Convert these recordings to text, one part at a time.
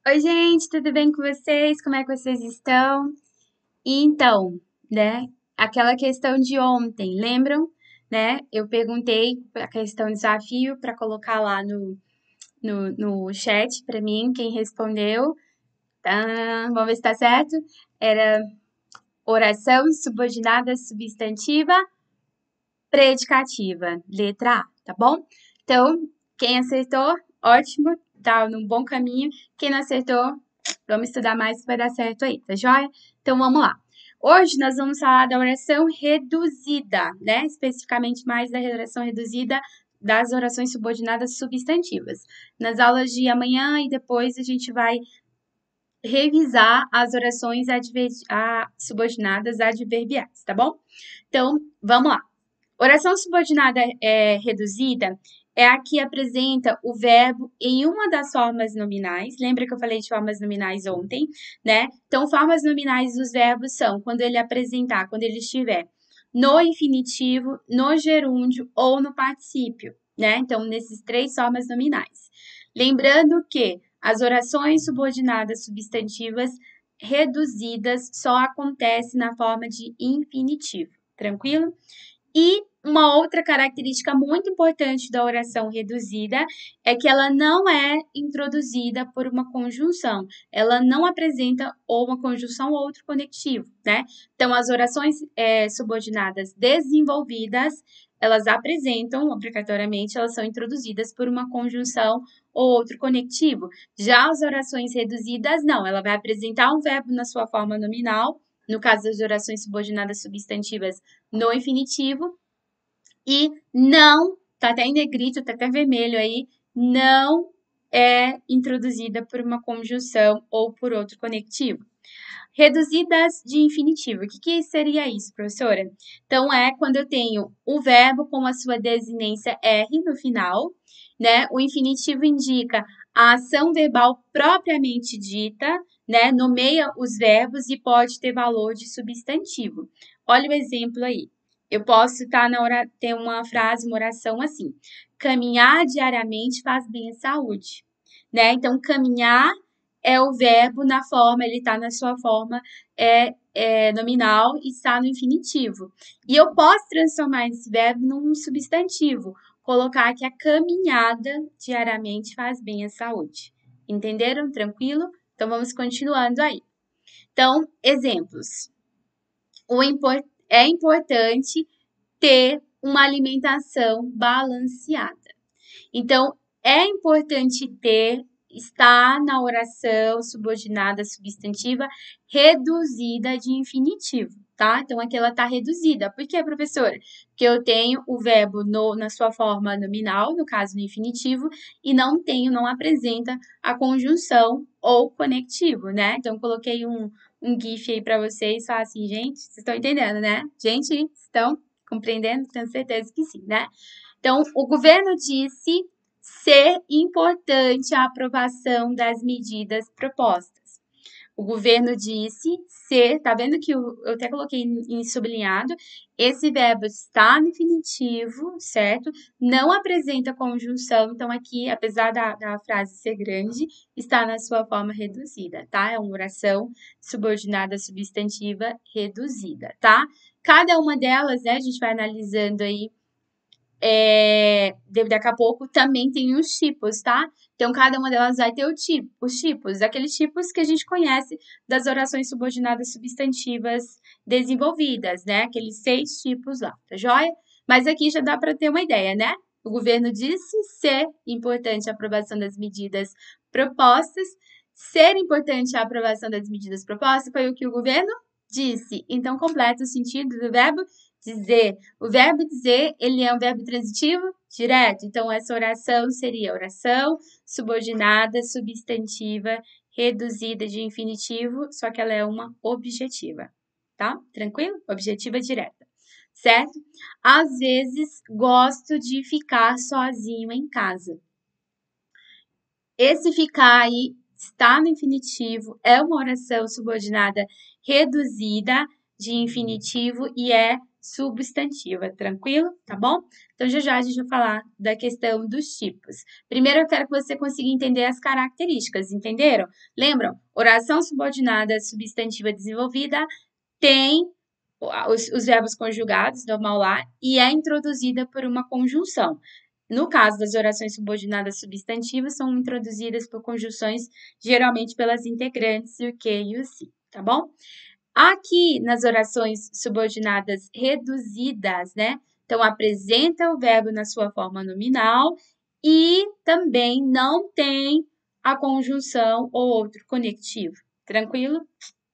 Oi, gente, tudo bem com vocês? Como é que vocês estão? Então, né, aquela questão de ontem, lembram? Né? Eu perguntei a questão do desafio para colocar lá no chat para mim, quem respondeu. Vamos ver se tá certo. Era oração subordinada substantiva predicativa, letra A, tá bom? Então, quem acertou, ótimo, tá num bom caminho. Quem não acertou, vamos estudar mais que vai dar certo aí, tá joia? Então, vamos lá. Hoje nós vamos falar da oração reduzida, né? Especificamente mais da oração reduzida das orações subordinadas substantivas. Nas aulas de amanhã e depois a gente vai revisar as orações subordinadas adverbiais, tá bom? Então, vamos lá. Oração subordinada reduzida é a que apresenta o verbo em uma das formas nominais. Lembra que eu falei de formas nominais ontem, né? Então, formas nominais dos verbos são quando ele estiver no infinitivo, no gerúndio ou no particípio, né? Então, nesses três formas nominais. Lembrando que as orações subordinadas substantivas reduzidas só acontecem na forma de infinitivo, tranquilo? E uma outra característica muito importante da oração reduzida é que ela não é introduzida por uma conjunção. Ela não apresenta ou uma conjunção ou outro conectivo, né? Então, as orações subordinadas desenvolvidas, elas apresentam, obrigatoriamente, elas são introduzidas por uma conjunção ou outro conectivo. Já as orações reduzidas, não. Ela vai apresentar um verbo na sua forma nominal, no caso das orações subordinadas substantivas, no infinitivo, e não, tá até em negrito, tá até vermelho aí, não é introduzida por uma conjunção ou por outro conectivo. Reduzidas de infinitivo. O que seria isso, professora? Então, é quando eu tenho o verbo com a sua desinência R no final, né? O infinitivo indica a ação verbal propriamente dita, né? Nomeia os verbos e pode ter valor de substantivo. Olha o exemplo aí. Eu posso ter uma frase, uma oração assim: caminhar diariamente faz bem à saúde, né? Então, caminhar é o verbo na forma, ele está na sua forma nominal e está no infinitivo. E eu posso transformar esse verbo num substantivo, colocar que a caminhada diariamente faz bem à saúde. Entenderam? Tranquilo? Então vamos continuando aí. Então, exemplos. É importante ter uma alimentação balanceada. Então, é importante ter, está na oração subordinada substantiva reduzida de infinitivo, tá? Então, aqui ela está reduzida. Por quê, professora? Porque eu tenho o verbo na sua forma nominal, no caso no infinitivo, e não apresenta a conjunção ou conectivo, né? Então, coloquei um GIF aí para vocês, falar assim, gente, vocês estão entendendo, né? Gente, estão compreendendo? Tenho certeza que sim, né? Então, o governo disse ser importante a aprovação das medidas propostas. O governo disse ser, tá vendo que eu até coloquei em sublinhado, esse verbo está no infinitivo, certo? Não apresenta conjunção, então aqui, apesar da frase ser grande, está na sua forma reduzida, tá? É uma oração subordinada substantiva reduzida, tá? Cada uma delas, né, a gente vai analisando aí daqui a pouco também tem os tipos, tá? Então, cada uma delas vai ter os tipos, aqueles tipos que a gente conhece das orações subordinadas substantivas desenvolvidas, né? Aqueles 6 tipos lá, tá joia? Mas aqui já dá para ter uma ideia, né? O governo disse ser importante a aprovação das medidas propostas. Ser importante a aprovação das medidas propostas foi o que o governo disse. Então, completa o sentido do verbo dizer. O verbo dizer, ele é um verbo transitivo direto. Então, essa oração seria oração subordinada, substantiva, reduzida de infinitivo, só que ela é uma objetiva, tá? Tranquilo? Objetiva direta, certo? Às vezes, gosto de ficar sozinho em casa. Esse ficar aí está no infinitivo, é uma oração subordinada reduzida de infinitivo e é substantiva, tranquilo? Tá bom? Então, já a gente vai falar da questão dos tipos. Primeiro, eu quero que você consiga entender as características, entenderam? Lembram? Oração subordinada substantiva desenvolvida tem os verbos conjugados, normal lá, e é introduzida por uma conjunção. No caso das orações subordinadas substantivas, são introduzidas por conjunções, geralmente pelas integrantes, o que e o se, tá bom? Aqui, nas orações subordinadas reduzidas, né? Então, apresenta o verbo na sua forma nominal e também não tem a conjunção ou outro conectivo. Tranquilo?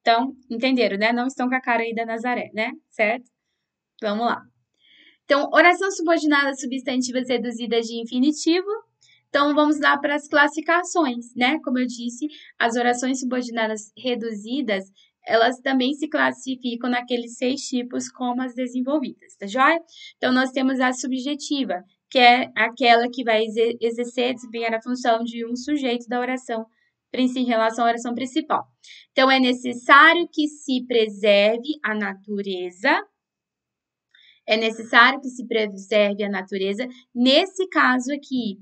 Então, entenderam, né? Não estão com a cara aí da Nazaré, né? Certo? Vamos lá. Então, oração subordinada substantivas reduzidas de infinitivo. Então, vamos lá para as classificações, né? Como eu disse, as orações subordinadas reduzidas, elas também se classificam naqueles 6 tipos como as desenvolvidas, tá joia? Então, nós temos a subjetiva, que é aquela que vai exercer, desempenhar a função de um sujeito da oração em relação à oração principal. Então, é necessário que se preserve a natureza. É necessário que se preserve a natureza. Nesse caso aqui,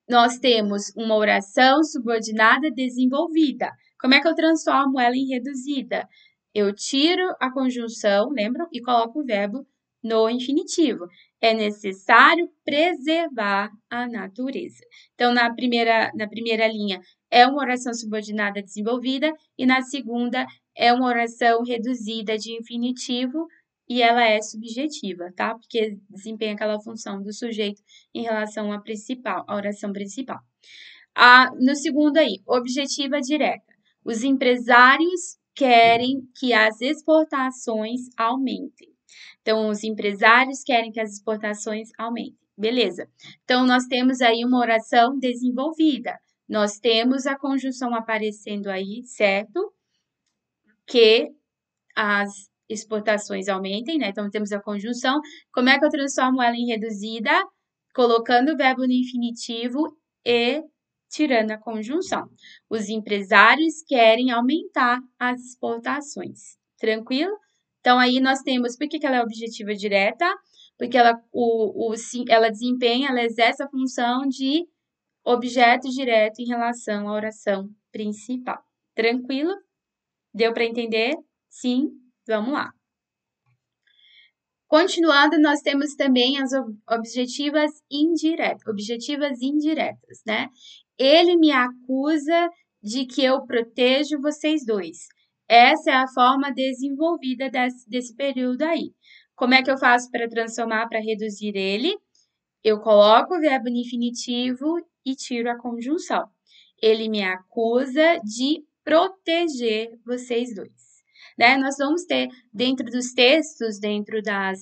nós temos uma oração subordinada desenvolvida. Como é que eu transformo ela em reduzida? Eu tiro a conjunção, lembram? E coloco o verbo no infinitivo. É necessário preservar a natureza. Então, na primeira linha, é uma oração subordinada desenvolvida, e na segunda, é uma oração reduzida de infinitivo, e ela é subjetiva, tá? Porque desempenha aquela função do sujeito em relação à oração principal. No segundo aí, objetiva direta. Os empresários querem que as exportações aumentem. Então, os empresários querem que as exportações aumentem. Beleza. Então, nós temos aí uma oração desenvolvida. Nós temos a conjunção aparecendo aí, certo? Que as exportações aumentem, né? Então, temos a conjunção. Como é que eu transformo ela em reduzida? Colocando o verbo no infinitivo e tirando a conjunção. Os empresários querem aumentar as exportações. Tranquilo? Então, aí nós temos, por que ela é objetiva direta? Porque ela desempenha, ela exerce a função de objeto direto em relação à oração principal. Tranquilo? Deu para entender? Sim? Vamos lá. Continuando, nós temos também as objetivas indiretas, né? Ele me acusa de que eu protejo vocês dois. Essa é a forma desenvolvida desse período aí. Como é que eu faço para transformar, para reduzir ele? Eu coloco o verbo no infinitivo e tiro a conjunção. Ele me acusa de proteger vocês dois. Né? Nós vamos ter, dentro dos textos, dentro da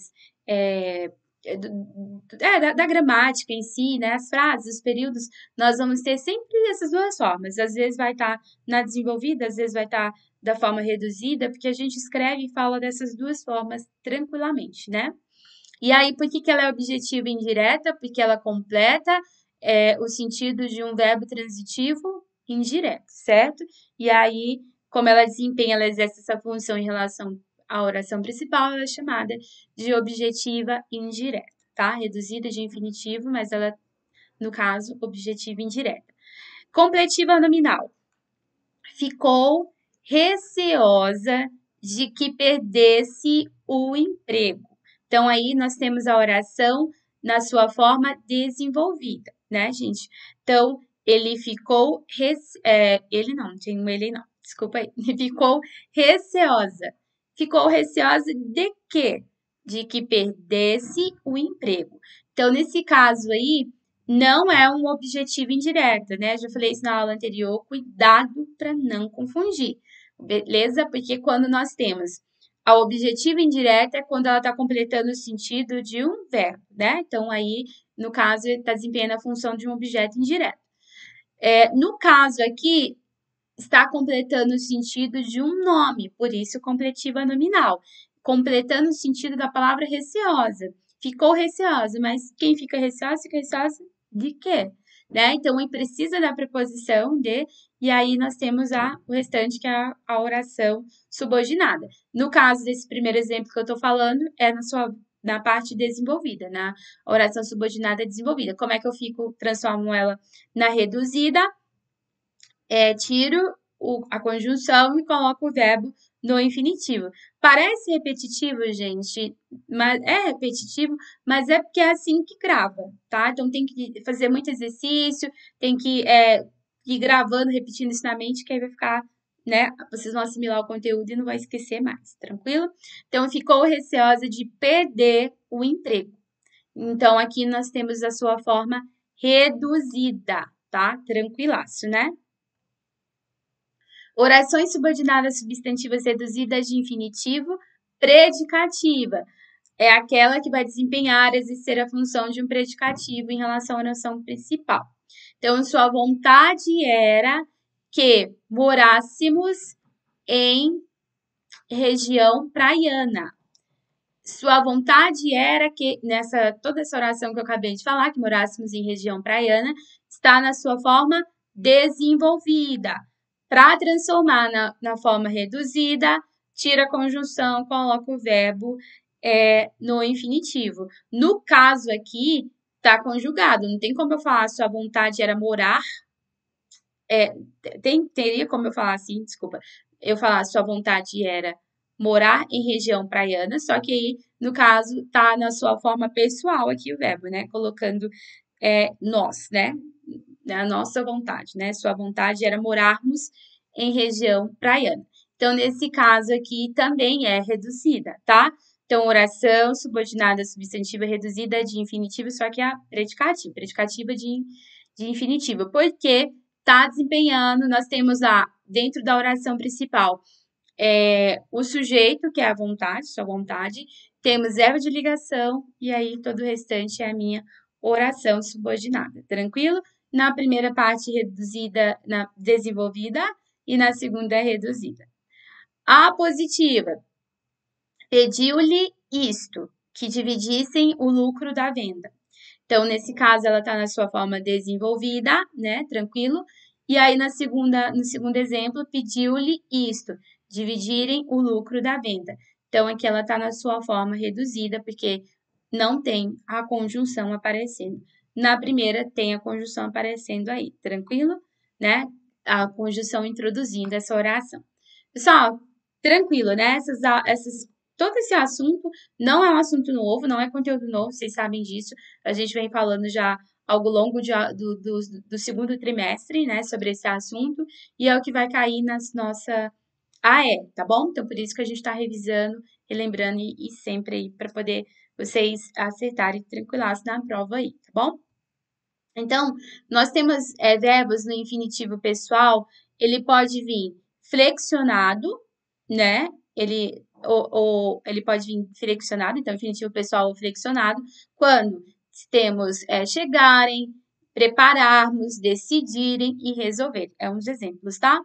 gramática em si, né? As frases, os períodos, nós vamos ter sempre essas duas formas. Às vezes vai estar na desenvolvida, às vezes vai estar da forma reduzida, porque a gente escreve e fala dessas duas formas tranquilamente, né? E aí, por que ela é objetiva e indireta? Porque ela completa o sentido de um verbo transitivo indireto, certo? E aí, como ela desempenha, ela exerce essa função em relação à oração principal, ela é chamada de objetiva indireta, tá? Reduzida de infinitivo, mas ela, no caso, objetiva indireta. Completiva nominal. Ficou receosa de que perdesse o emprego. Então, aí nós temos a oração na sua forma desenvolvida, né, gente? Então, ele ficou... Desculpa aí. Ficou receosa. Ficou receosa de quê? De que perdesse o emprego. Então, nesse caso aí, não é um objetivo indireto, né? Já falei isso na aula anterior, cuidado para não confundir, beleza? Porque quando nós temos a objetiva indireta é quando ela está completando o sentido de um verbo, né? Então, aí, no caso, ele está desempenhando a função de um objeto indireto. No caso aqui, está completando o sentido de um nome, por isso completiva nominal. Completando o sentido da palavra receosa. Ficou receosa, mas quem fica receosa de quê? né? Então, ele precisa da preposição de, e aí nós temos o restante, que é a oração subordinada. No caso desse primeiro exemplo que eu estou falando, é na parte desenvolvida, na oração subordinada desenvolvida. Como é que eu transformo ela na reduzida? Tiro a conjunção e coloco o verbo no infinitivo. Parece repetitivo, gente, mas é repetitivo, mas é porque é assim que grava, tá? Então tem que fazer muito exercício, tem que ir gravando, repetindo isso na mente, que aí vai ficar, né? Vocês vão assimilar o conteúdo e não vai esquecer mais, tranquilo? Então ficou receosa de perder o emprego. Então aqui nós temos a sua forma reduzida, tá? Tranquilaço, né? Orações subordinadas substantivas reduzidas de infinitivo predicativa. É aquela que vai desempenhar, exercer a função de um predicativo em relação à oração principal. Então, sua vontade era que morássemos em região praiana. Sua vontade era que, toda essa oração que eu acabei de falar, que morássemos em região praiana, está na sua forma desenvolvida. Para transformar na forma reduzida, tira a conjunção, coloca o verbo no infinitivo. No caso aqui, está conjugado. Não tem como eu falar sua vontade era morar. Teria como eu falar assim, desculpa. Eu falar sua vontade era morar em região praiana, só que aí, no caso, tá na sua forma pessoal aqui o verbo, né? Colocando nós, né? A nossa vontade, né? Sua vontade era morarmos em região praiana. Então, nesse caso aqui, também é reduzida, tá? Então, oração subordinada substantiva reduzida de infinitivo, só que é predicativa de infinitivo. Porque tá desempenhando, nós temos lá, dentro da oração principal, o sujeito, que é a vontade, sua vontade, temos verbo de ligação, e aí todo o restante é a minha oração subordinada, tranquilo? Na primeira parte reduzida, desenvolvida, e na segunda reduzida. A positiva, pediu-lhe isto, que dividissem o lucro da venda. Então, nesse caso, ela está na sua forma desenvolvida, né? Tranquilo. E aí, no segundo exemplo, pediu-lhe isto, dividirem o lucro da venda. Então, aqui ela está na sua forma reduzida, porque não tem a conjunção aparecendo. Na primeira, tem a conjunção aparecendo aí, tranquilo? Né? A conjunção introduzindo essa oração. Pessoal, tranquilo, né? Todo esse assunto não é um assunto novo, não é conteúdo novo, vocês sabem disso. A gente vem falando já ao longo do segundo trimestre, né, sobre esse assunto, e é o que vai cair nas nossa AE, tá bom? Então, por isso que a gente está revisando, relembrando e sempre aí para poder vocês acertarem tranquilaço na prova aí, tá bom? Então, nós temos verbos no infinitivo pessoal, ele pode vir flexionado, né? Ele pode vir flexionado, então, infinitivo pessoal ou flexionado, quando temos chegarem, prepararmos, decidirem e resolver. É uns exemplos, tá?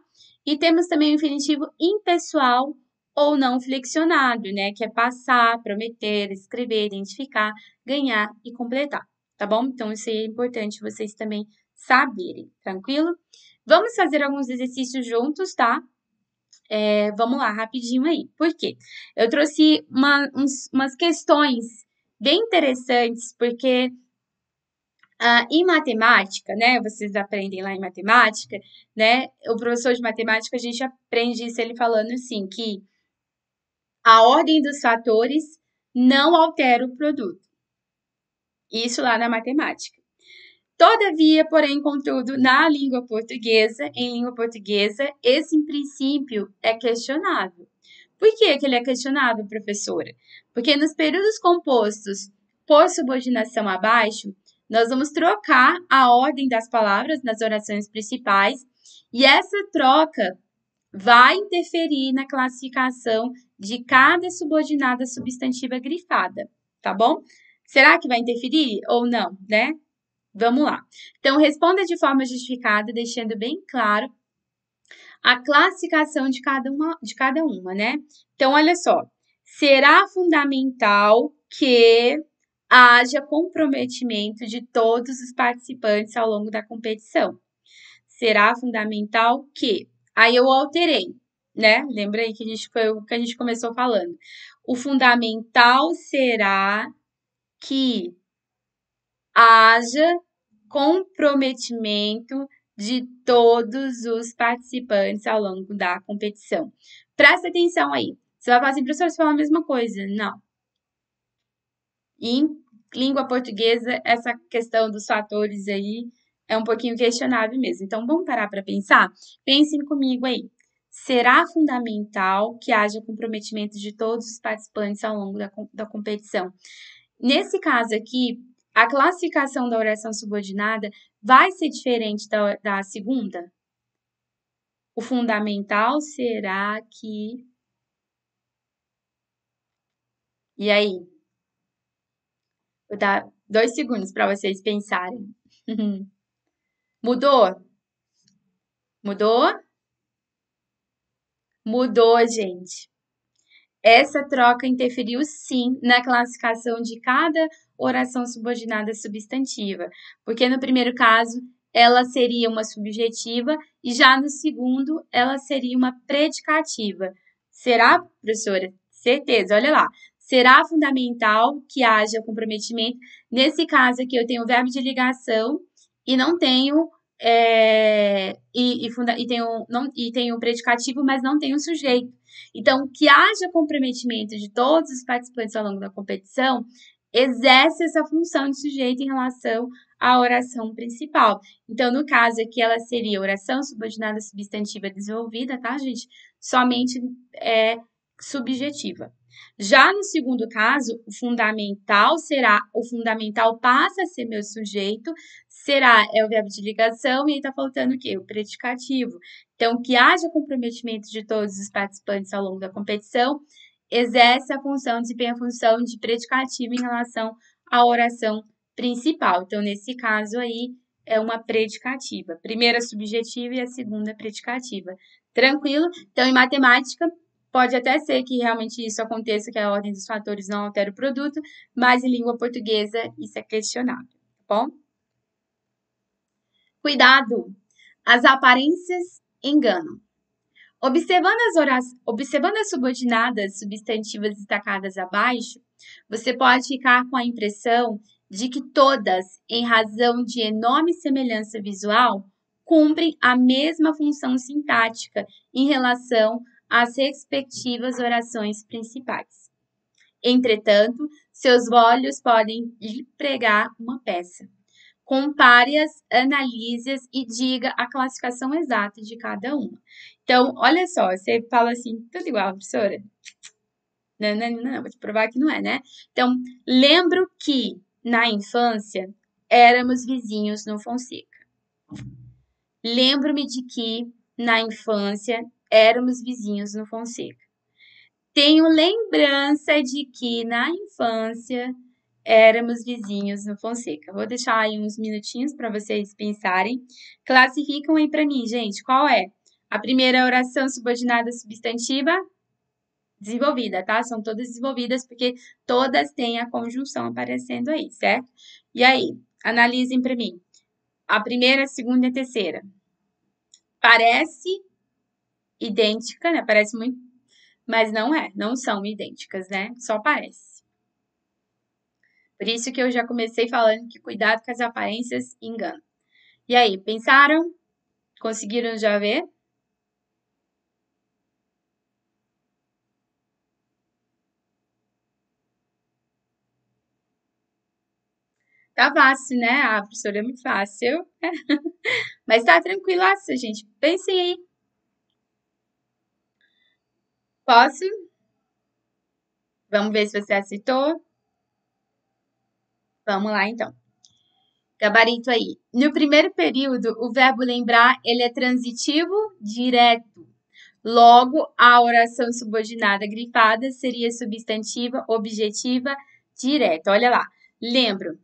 E temos também o infinitivo impessoal ou não flexionado, né? Que é passar, prometer, escrever, identificar, ganhar e completar, tá bom? Então, isso aí é importante vocês também saberem, tranquilo? Vamos fazer alguns exercícios juntos, tá? Vamos lá, rapidinho aí. Por quê? Eu trouxe umas questões bem interessantes, porque em matemática, né? Vocês aprendem lá em matemática, né? O professor de matemática, a gente aprende isso ele falando assim, que a ordem dos fatores não altera o produto. Isso lá na matemática. Todavia, porém, contudo, em língua portuguesa, esse princípio é questionável. Por que ele é questionável, professora? Porque nos períodos compostos por subordinação abaixo, nós vamos trocar a ordem das palavras nas orações principais e essa troca vai interferir na classificação de cada subordinada substantiva grifada, tá bom? Será que vai interferir ou não, né? Vamos lá. Então, responda de forma justificada, deixando bem claro a classificação de cada uma, né? Então, olha só. Será fundamental que haja comprometimento de todos os participantes ao longo da competição. Será fundamental que... Aí eu alterei, né? Lembra aí que foi o que a gente começou falando. O fundamental será que haja comprometimento de todos os participantes ao longo da competição. Presta atenção aí. Você vai falar assim, professor, você falou a mesma coisa. Não. Em língua portuguesa, essa questão dos fatores aí é um pouquinho questionável mesmo. Então, vamos parar para pensar? Pensem comigo aí. Será fundamental que haja comprometimento de todos os participantes ao longo da competição. Nesse caso aqui, a classificação da oração subordinada vai ser diferente da segunda? O fundamental será que... E aí? Vou dar 2 segundos para vocês pensarem. Mudou? Mudou? Mudou, gente. Essa troca interferiu sim na classificação de cada oração subordinada substantiva, porque no primeiro caso ela seria uma subjetiva e já no segundo ela seria uma predicativa. Será, professora? Certeza, olha lá. Será fundamental que haja comprometimento. Nesse caso aqui eu tenho o verbo de ligação e não tenho tenho o predicativo, mas não tenho o sujeito. Então, que haja comprometimento de todos os participantes ao longo da competição exerce essa função de sujeito em relação à oração principal. Então, no caso aqui, ela seria oração subordinada substantiva desenvolvida, tá, gente? Somente subjetiva. Já no segundo caso, o fundamental passa a ser meu sujeito, é o verbo de ligação e aí tá faltando o quê? O predicativo. Então, que haja comprometimento de todos os participantes ao longo da competição, desempenha a função de predicativo em relação à oração principal. Então, nesse caso aí, é uma predicativa. Primeira subjetiva e a segunda predicativa. Tranquilo? Então, em matemática, pode até ser que realmente isso aconteça, que a ordem dos fatores não altere o produto, mas em língua portuguesa isso é questionável, tá bom? Cuidado! As aparências enganam. Observando as subordinadas substantivas destacadas abaixo, você pode ficar com a impressão de que todas, em razão de enorme semelhança visual, cumprem a mesma função sintática em relação às respectivas orações principais. Entretanto, seus olhos podem lhe pregar uma peça. Compare-as, analise-as e diga a classificação exata de cada uma. Então, olha só, você fala assim, tudo igual, professora? Não, vou te provar que não é, né? Então, lembro que, na infância, éramos vizinhos no Fonseca. Lembro-me de que, na infância, éramos vizinhos no Fonseca. Tenho lembrança de que, na infância, éramos vizinhos no Fonseca. Vou deixar aí uns minutinhos para vocês pensarem. Classificam aí para mim, gente. Qual é? A primeira oração subordinada substantiva desenvolvida, tá? São todas desenvolvidas porque todas têm a conjunção aparecendo aí, certo? E aí, analisem para mim. A primeira, a segunda e a terceira. Parece idêntica, né? Parece muito, mas não são idênticas, né? Só parece. Por isso que eu já comecei falando que cuidado com as aparências engana. E aí, pensaram? Conseguiram já ver? Tá fácil, né? Ah, professora, é muito fácil. Mas tá tranquilaço, gente. Pensem aí. Posso? Vamos ver se você acertou? Vamos lá, então. Gabarito aí. No primeiro período, o verbo lembrar, ele é transitivo direto. Logo, a oração subordinada grifada seria substantiva, objetiva, direta. Olha lá. Lembro.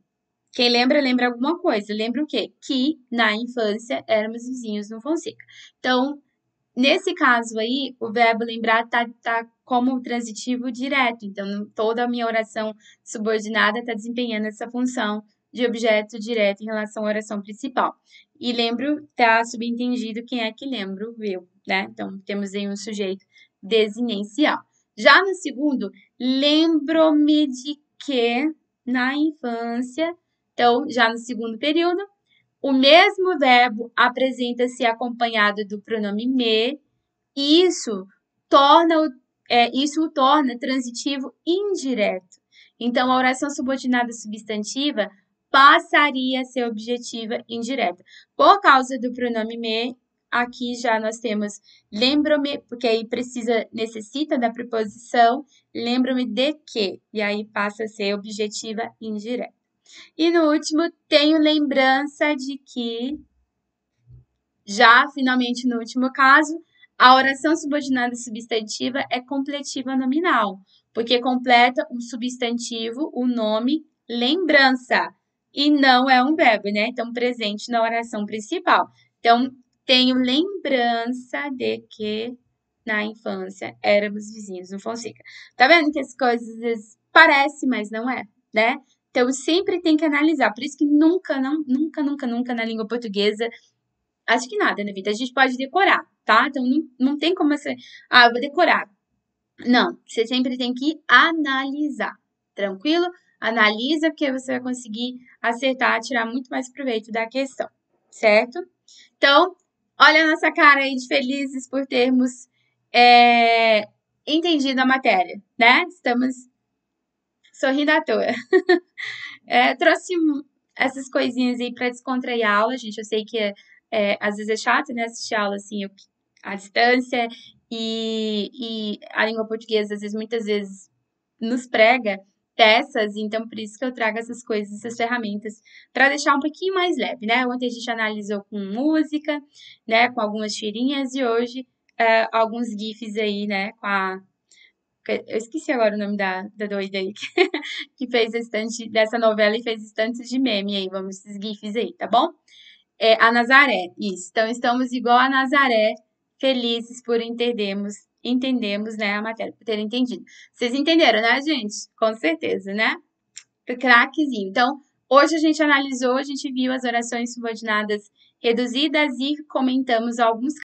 Quem lembra, lembra alguma coisa. Lembra o quê? Que, na infância, éramos vizinhos no Fonseca. Então, Nesse caso aí, o verbo lembrar tá como transitivo direto. Então, toda a minha oração subordinada está desempenhando essa função de objeto direto em relação à oração principal. E lembro, tá subentendido quem é que lembro, eu, né? Então, temos aí um sujeito desinencial. Já no segundo, lembro-me de que na infância, então, já no segundo período, o mesmo verbo apresenta-se acompanhado do pronome me, e isso o torna transitivo indireto. Então, a oração subordinada substantiva passaria a ser objetiva indireta. Por causa do pronome me, aqui já nós temos lembro-me, porque aí necessita da preposição, lembro-me de que, e aí passa a ser objetiva indireta. E no último, tenho lembrança de que, já finalmente no último caso, a oração subordinada substantiva é completiva nominal, porque completa o substantivo, o nome, lembrança, e não é um verbo, né? Então, presente na oração principal. Então, tenho lembrança de que na infância éramos vizinhos no Fonseca. Tá vendo que as coisas às vezes parecem, mas não é, né? Então, sempre tem que analisar. Por isso que nunca na língua portuguesa, acho que nada na vida, a gente pode decorar, tá? Então, não tem como você, eu vou decorar. Não, você sempre tem que analisar, tranquilo? Analisa, porque você vai conseguir acertar, tirar muito mais proveito da questão, certo? Então, olha a nossa cara aí de felizes por termos entendido a matéria, né? Estamos sorrindo à toa. Trouxe essas coisinhas aí para descontrair a aula, gente. Eu sei que às vezes é chato, né? Assistir aula assim à distância e a língua portuguesa, às vezes, muitas vezes, nos prega peças, então por isso que eu trago essas coisas, essas ferramentas, para deixar um pouquinho mais leve, né? Ontem a gente analisou com música, né? Com algumas tirinhas e hoje alguns GIFs aí, né? Eu esqueci agora o nome da doida aí que fez estante dessa novela e fez estantes de meme aí, vamos esses GIFs aí, tá bom? A Nazaré, isso. Então, estamos igual a Nazaré, felizes por entendemos, né, a matéria, por terem entendido. Vocês entenderam, né, gente? Com certeza, né? Craquezinho. Então, hoje a gente analisou, a gente viu as orações subordinadas reduzidas e comentamos alguns